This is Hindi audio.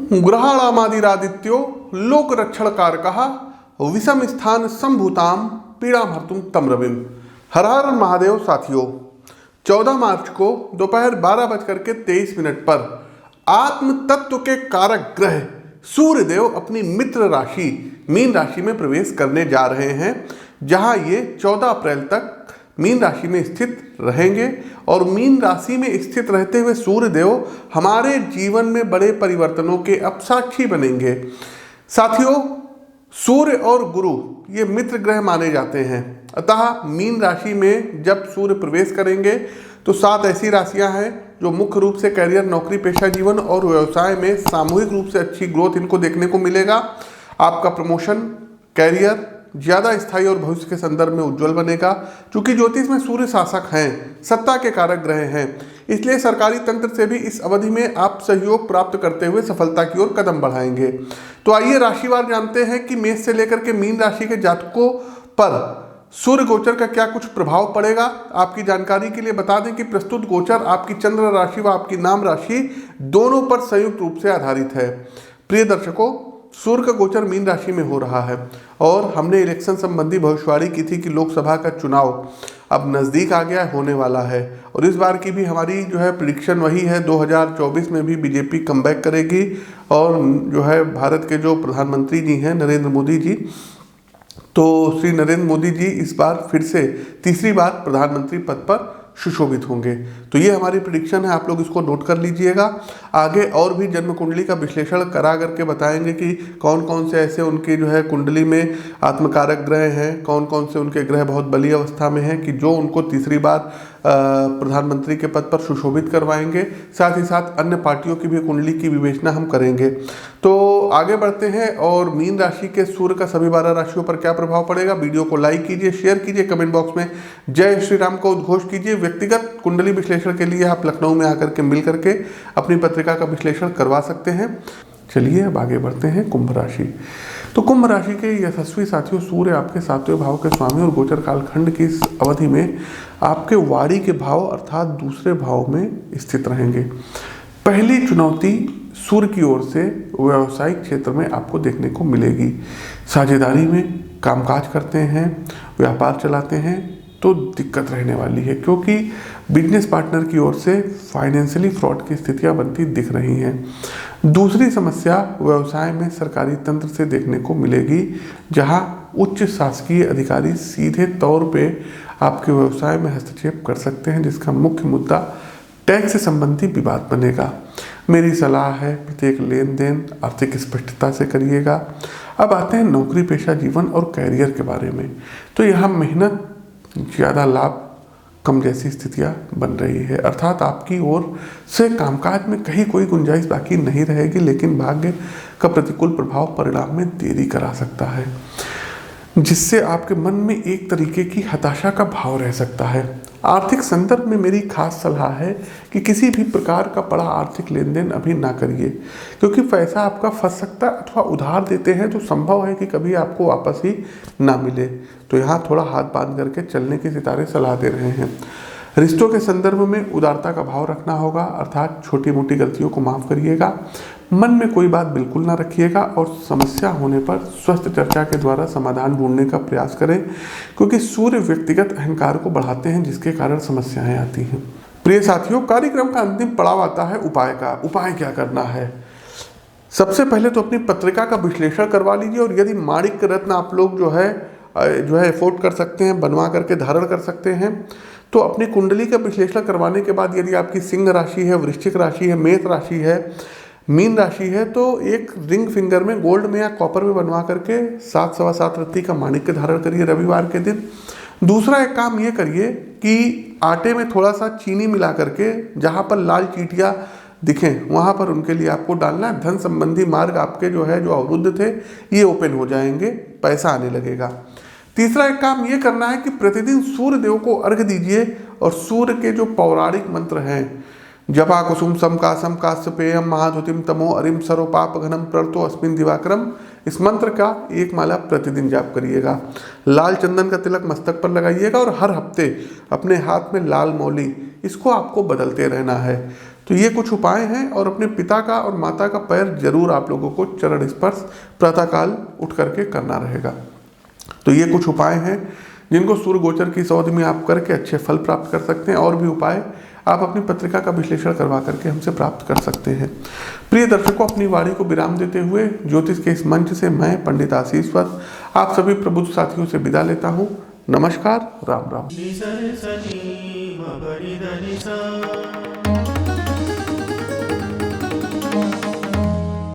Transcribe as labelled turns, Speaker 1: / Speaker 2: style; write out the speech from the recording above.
Speaker 1: ग्रहाणामादिरादित्यो लोक रक्षण कारकः विषम स्थान संभूताम पीड़ा हर्तुम तम रविम। हर हर महादेव साथियों, 14 मार्च को दोपहर 12:23 पर आत्म तत्व के कारक ग्रह सूर्यदेव अपनी मित्र राशि मीन राशि में प्रवेश करने जा रहे हैं, जहां ये 14 अप्रैल तक मीन राशि में स्थित रहेंगे। और मीन राशि में स्थित रहते हुए सूर्यदेव हमारे जीवन में बड़े परिवर्तनों के अब साक्षी बनेंगे। साथियों, सूर्य और गुरु ये मित्र ग्रह माने जाते हैं, अतः मीन राशि में जब सूर्य प्रवेश करेंगे तो 7 ऐसी राशियां हैं जो मुख्य रूप से करियर, नौकरी पेशा जीवन और व्यवसाय में सामूहिक रूप से अच्छी ग्रोथ इनको देखने को मिलेगा। आपका प्रमोशन, कैरियर ज्यादा स्थायी और भविष्य के संदर्भ में उज्जवल बनेगा। चूंकि ज्योतिष में सूर्य शासक हैं, सत्ता के कारक ग्रह हैं, इसलिए सरकारी तंत्र से भी इस अवधि में आप सहयोग प्राप्त करते हुए सफलता की ओर कदम बढ़ाएंगे। तो आइए राशिवार जानते हैं कि मेष से लेकर के मीन राशि के जातकों पर सूर्य गोचर का क्या कुछ प्रभाव पड़ेगा। आपकी जानकारी के लिए बता दें कि प्रस्तुत गोचर आपकी चंद्र राशि व आपकी नाम राशि दोनों पर संयुक्त रूप से आधारित है। प्रिय दर्शकों, सूर्य का गोचर मीन राशि में हो रहा है और हमने इलेक्शन संबंधी भविष्यवाणी की थी कि लोकसभा का चुनाव अब नज़दीक आ गया, होने वाला है। और इस बार की भी हमारी जो है प्रिडिक्शन वही है, 2024 में भी बीजेपी कमबैक करेगी और जो है भारत के जो प्रधानमंत्री जी हैं नरेंद्र मोदी जी, तो श्री नरेंद्र मोदी जी इस बार फिर से तीसरी बार प्रधानमंत्री पद पर सुशोभित होंगे। तो ये हमारी प्रेडिक्शन है, आप लोग इसको नोट कर लीजिएगा। आगे और भी जन्म कुंडली का विश्लेषण करा करके बताएंगे कि कौन कौन से ऐसे उनकी जो है कुंडली में आत्मकारक ग्रह हैं, कौन कौन से उनके ग्रह बहुत बली अवस्था में हैं कि जो उनको तीसरी बार प्रधानमंत्री के पद पर सुशोभित करवाएंगे। साथ ही साथ अन्य पार्टियों की भी कुंडली की विवेचना हम करेंगे। तो आगे बढ़ते हैं और मीन राशि के सूर्य का सभी 12 राशियों पर क्या प्रभाव पड़ेगा। वीडियो को लाइक कीजिए, शेयर कीजिए, कमेंट बॉक्स में जय श्री राम का उद्घोष कीजिए। व्यक्तिगत कुंडली विश्लेषण के लिए आप लखनऊ में आकर के मिल करके अपनी पत्रिका का विश्लेषण करवा सकते हैं। चलिए अब आगे बढ़ते हैं कुंभ राशि। तो कुंभ राशि के यशस्वी साथियों, सूर्य आपके 7वें भाव के स्वामी और गोचर कालखंड की इस अवधि में आपके वाणी के भाव अर्थात दूसरे भाव में स्थित रहेंगे। पहली चुनौती सूर्य की ओर से व्यावसायिक क्षेत्र में आपको देखने को मिलेगी। साझेदारी में कामकाज करते हैं, व्यापार चलाते हैं तो दिक्कत रहने वाली है, क्योंकि बिजनेस पार्टनर की ओर से फाइनेंशियली फ्रॉड की स्थितियां बनती दिख रही हैं। दूसरी समस्या व्यवसाय में सरकारी तंत्र से देखने को मिलेगी, जहां उच्च शासकीय अधिकारी सीधे तौर पे आपके व्यवसाय में हस्तक्षेप कर सकते हैं, जिसका मुख्य मुद्दा टैक्स से संबंधी विवाद बनेगा। मेरी सलाह है प्रत्येक लेन देन आर्थिक स्पष्टता से करिएगा। अब आते हैं नौकरी पेशा जीवन और कैरियर के बारे में। तो यहाँ मेहनत ज़्यादा लाभ कम जैसी स्थितियां बन रही है, अर्थात आपकी ओर से कामकाज में कहीं कोई गुंजाइश बाकी नहीं रहेगी, लेकिन भाग्य का प्रतिकूल प्रभाव परिणाम में देरी करा सकता है, जिससे आपके मन में एक तरीके की हताशा का भाव रह सकता है। आर्थिक संदर्भ में मेरी खास सलाह है कि किसी भी प्रकार का बड़ा आर्थिक लेन देन अभी ना करिए, क्योंकि पैसा आपका फंस सकता है, अथवा उधार देते हैं तो संभव है कि कभी आपको वापस ही ना मिले। तो यहाँ थोड़ा हाथ बांध करके चलने की सितारे सलाह दे रहे हैं। रिश्तों के संदर्भ में उदारता का भाव रखना होगा, अर्थात छोटी मोटी गलतियों को माफ़ करिएगा। मन में कोई बात बिल्कुल ना रखिएगा और समस्या होने पर स्वस्थ चर्चा के द्वारा समाधान ढूंढने का प्रयास करें, क्योंकि सूर्य व्यक्तिगत अहंकार को बढ़ाते हैं, जिसके कारण समस्याएं आती हैं। प्रिय साथियों, कार्यक्रम का अंतिम पड़ाव आता है उपाय का। उपाय क्या करना है? सबसे पहले तो अपनी पत्रिका का विश्लेषण करवा लीजिए, और यदि माणिक्य रत्न आप लोग जो है एफोर्ड कर सकते हैं, बनवा करके धारण कर सकते हैं, तो अपनी कुंडली का विश्लेषण करवाने के बाद यदि आपकी सिंह राशि है, वृश्चिक राशि है, मेष राशि है, मीन राशि है, तो एक रिंग फिंगर में गोल्ड में या कॉपर में बनवा करके 7 सवा 7 रत्ती का माणिक्य धारण करिए रविवार के दिन। दूसरा एक काम ये करिए कि आटे में थोड़ा सा चीनी मिला करके जहाँ पर लाल चींटियाँ दिखें वहाँ पर उनके लिए आपको डालना है। धन संबंधी मार्ग आपके जो अवरुद्ध थे ये ओपन हो जाएंगे, पैसा आने लगेगा। तीसरा एक काम ये करना है कि प्रतिदिन सूर्य देव को अर्घ्य दीजिए, और सूर्य के जो पौराणिक मंत्र हैं, जपा कुसुम समकासम काश्यपेयम महाधुतिम तमो अरिम सर्व पाप घनम प्रतो अस्मिन दिवाकरम, इस मंत्र का 1 माला प्रतिदिन जाप करिएगा। लाल चंदन का तिलक मस्तक पर लगाइएगा और हर हफ्ते अपने हाथ में लाल मौली, इसको आपको बदलते रहना है। तो ये कुछ उपाय हैं, और अपने पिता का और माता का पैर जरूर आप लोगों को चरण स्पर्श प्रातःकाल उठ करके करना रहेगा। तो ये कुछ उपाय हैं जिनको सूर्य गोचर की इस अवधि में आप करके अच्छे फल प्राप्त कर सकते हैं। और भी उपाय आप अपनी पत्रिका का विश्लेषण करवा करके हमसे प्राप्त कर सकते हैं। प्रिय दर्शकों, अपनी वाणी को विराम देते हुए ज्योतिष के इस मंच से मैं पंडित आशीश्वर आप सभी प्रबुद्ध साथियों से विदा लेता हूँ। नमस्कार, राम राम।